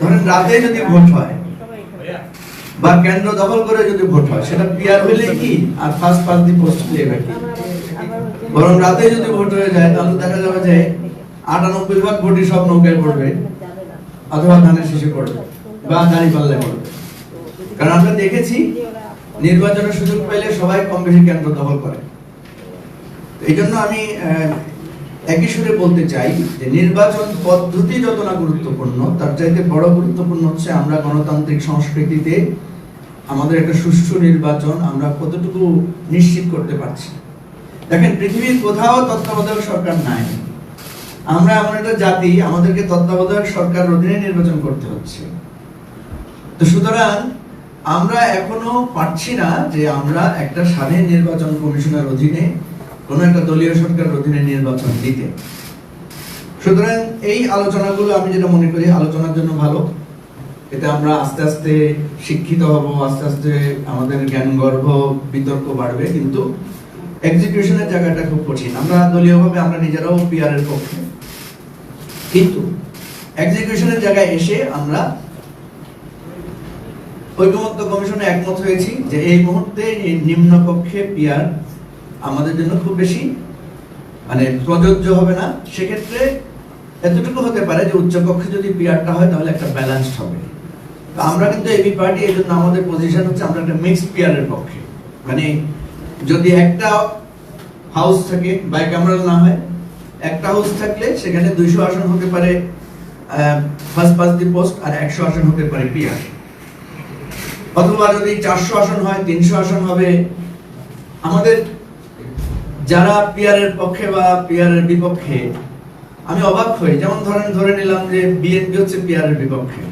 ধরেন রাতে যদি ভোট হয় বা কেন্দ্র দখল করে যদি ভোট হয়, সেটা পিআর হইলে কি আর ফার্স্ট পাস দি পোস্ট প্লেবে কি? বরং রাতে যদি ভোট হয়ে যায় তাহলে দেখা যাবে যে 98% ভোটই সব নৌকায় পড়বে অথবা ধানের শীষে পড়বে বা দাঁড়িপাল্লায় পড়বে। কারণ আমরা দেখেছি নির্বাচনের সুযোগ পেলে সবাই কম বেশি কেন্দ্র দখল করে। এই জন্য আমি একই সুরে বলতে চাই যে নির্বাচন পদ্ধতি যত না গুরুত্বপূর্ণ, তার চাইতে বড় গুরুত্বপূর্ণ হচ্ছে আমরা গণতান্ত্রিক সংস্কৃতিতে আমাদের একটা সুষ্ঠু নির্বাচন আমরা কতটুকু নিশ্চিত করতে পারছি। দেখেন, পৃথিবীর কোথাও তত্ত্বাবধায়ক সরকার নাই। আমরা এমন একটা জাতি, আমাদেরকে তত্ত্বাবধায়ক সরকার অধীনে নির্বাচন করতে হচ্ছে। তো সুতরাং আমরা এখনো পারছি না যে আমরা একটা স্বাধীন নির্বাচন কমিশনের অধীনে কোন একটা দলীয় সরকারের অধীনে নির্বাচন দিতে। সুতরাং এই আলোচনাগুলো আমি যেটা মনে করি আলোচনার জন্য ভালো। এতে আমরা আস্তে আস্তে শিক্ষিত হব, আস্তে আস্তে আমাদের জ্ঞানগর্ভ বিতর্ক বাড়বে, কিন্তু এক্সিকিউশনের জায়গাটা খুব কঠিন। আমরা দলীয়ভাবে আমরা নিজেরাও পিআর এর পক্ষে, কিন্তু এক্সিকিউশনের জায়গায় এসে আমরা ঐকমত্য কমিশনে একমত হয়েছি যে এই মুহূর্তে এই নিম্নকক্ষে পিআর আমাদের জন্য খুব বেশি প্রযোজ্য হবে না। সেক্ষেত্রে এতটুকু হতে পারে যে উচ্চকক্ষে যদি পিআরটা হয় তাহলে একটা ব্যালেন্সড হবে। তো আমরা কিন্তু এবি পার্টি এই জন্য আমাদের পজিশন হচ্ছে আমরা একটা মিক্সড পিআর এর পক্ষে। যদি একটা হাউস থাকে, বাইক্যামেরাল না হয়, একটা হাউস থাকলে সেখানে 200 আসন হতে পারে ফার্স্ট পাস দি পোস্ট আর 100 আসন হতে পারে পিআর। অথবা যদি 400 আসন হয় 300 আসন হবে। আমাদের যারা পিআর এর পক্ষে বা পিআর এর বিপক্ষে, আমি অবাক হই, যেমন ধরে নিলাম যে বিএনপি হচ্ছে পিআর এর বিপক্ষে,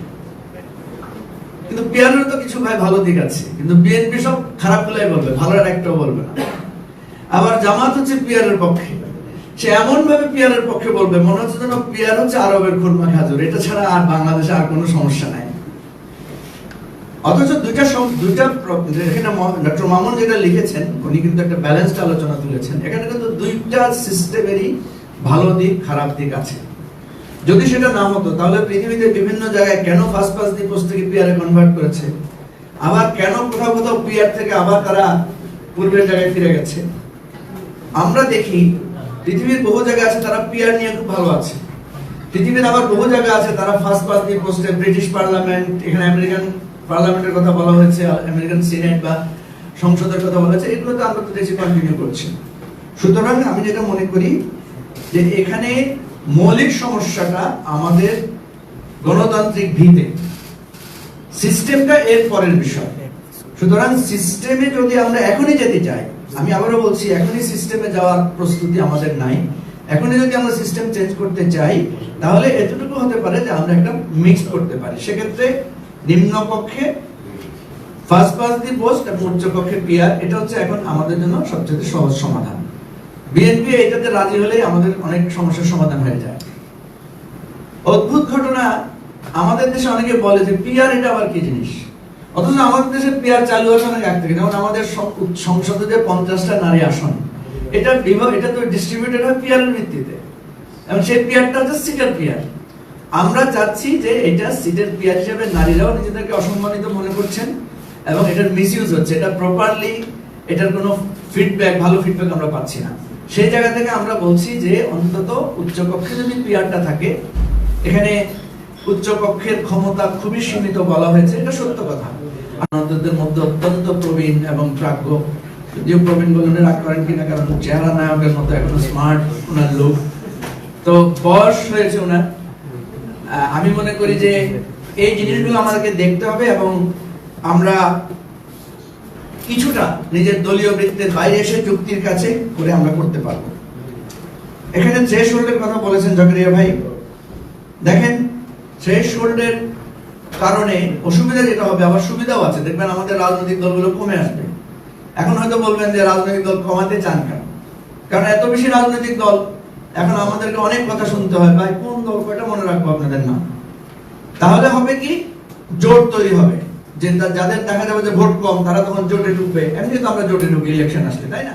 কিন্তু পিআর এর তো কিছু ভালো দিক আছে, কিন্তু বিএনপি সব খারাপ গুলাই বলবে, ভালোর একটাও বলবে না। আবার জামাত হচ্ছে পিআর এর পক্ষে, সে এমন ভাবে পিআর এর পক্ষে বলবে মনে হচ্ছে যেন পিআর হচ্ছে আরবের খুরমা খাজুর, এটা ছাড়া আর বাংলাদেশে আর কোনো সমস্যা নাই। অথচ দুইটা এখানে ডক্টর মামুন যেটা লিখেছেন, উনি কিন্তু একটা ব্যালেন্সড আলোচনা তুলেছেন। এখানে কিন্তু দুইটা সিস্টেমেরই ভালো দিক খারাপ দিক আছে। যদি সেটা না হতো তাহলে পৃথিবীতে বিভিন্ন জায়গায় কেন ফার্স্ট পাস দি পোস্ট থেকে পিআর এ কনভার্ট করেছে, আবার কেন কোথাও কোথাও পিআর থেকে আবার তারা পূর্বের জায়গায় ফিরে গেছে। আমরা দেখি পৃথিবীর বহু জায়গা আছে তারা পিআর নিয়ে খুব ভালো আছে। পৃথিবীর আবার বহু জায়গা আছে তারা ফার্স্ট পাস দি পোস্টে ব্রিটিশ পার্লামেন্ট, এখানে আমেরিকান পার্লামেন্টের কথা বলা হয়েছে, আমেরিকান সিনেট বা সংসদের কথা বলা হয়েছে, এগুলো তো আমরা তো দেশে কন্টিনিউ করছি। সুতরাং আমি যেটা মনে করি যে এখানে মৌলিক সমস্যাটা আমাদের গণতান্ত্রিক ভিতে, সিস্টেমটা এর পরের বিষয়। সুতরাং সিস্টেমে যদি আমরা এখনই যেতে চাই, আমি আবারও বলছি এখনই সিস্টেমে যাওয়ার প্রস্তুতি আমাদের নাই। এখনই যদি আমরা সিস্টেম চেঞ্জ করতে চাই তাহলে এতটুকু হতে পারে যে আমরা একটা মিক্স করতে পারি। সেক্ষেত্রে নিম্নকক্ষে ফার্স্ট পাস দি পোস্ট এবং উচ্চকক্ষে পিআর, এটা হচ্ছে এখন আমাদের জন্য সবচেয়ে সহজ সমাধান। বিএনপি এটাতে রাজি হলে আমাদের অনেক সমস্যার সমাধান হয়ে যায়। অদ্ভুত ঘটনা, আমাদের দেশে অনেকে বলে যে পিআর এটা আবার কি জিনিস, অথচ আমাদের দেশে পিআর চালু হওয়ার অনেক আগ থেকে। যেমন আমাদের সংসদে যে 50টা নারী আসন, এটা তো ডিস্ট্রিবিউটেড হয় পিআর এর ভিত্তিতে, এবং সেই পিআরটা হচ্ছে সিটের পিআর। আমরা চাচ্ছি যে এটা সিটের পিআর হিসেবে নারীরাও নিজেদেরকে অসম্মানিত মনে করছেন এবং এটার মিসইউজ হচ্ছে। এটা প্রপারলি এটার কোনো ফিডব্যাক, ভালো ফিডব্যাক আমরা পাচ্ছি না। সেই জায়গা থেকে আমরা বলছি যে অন্তত উচ্চকক্ষে যদি পিআরটা থাকে, এখানে উচ্চকক্ষের ক্ষমতা খুবই সীমিত বলা হয়েছে, এটা সত্য কথা। আমাদের মধ্যে অত্যন্ত প্রবীণ এবং প্রাজ্ঞ, যদিও প্রবীণ বলে রাগ করেন কিনা, কারণ চেহারা নায়কের মতো এখনো স্মার্ট ওনার লোক, তো বয়স হয়েছে ওনার। আমি মনে করি যে এই জিনিসগুলো আমাদেরকে দেখতে হবে এবং আমরা কিছুটা নিজের দলীয় বৃত্তের বাইরে এসে যুক্তির কাছে করে আমরা করতে পারবো। এখানে থ্রেশহোল্ডের কথা বলেছেন জাকারিয়া ভাই। দেখেন, থ্রেশহোল্ডের কারণে অসুবিধা যেটা হবে, আবার সুবিধাও আছে। দেখবেন আমাদের রাজনৈতিক দলগুলো কমে আসবে। এখন হয়তো বলবেন যে রাজনৈতিক দল কমাতে চান কেন, কারণ এত বেশি রাজনৈতিক দল, এখন আমাদেরকে অনেক কথা শুনতে হয়, ভাই কোন দল কয়টা মনে রাখবো আপনাদের নাম। তাহলে হবে কি, জোট তৈরি হবে, যে যাদের দেখা যাবে যে ভোট কম তারা তখন জোটে ঢুকবে। এমনি তো আমরা জোটে ঢুকি ইলেকশন আসলে, তাই না?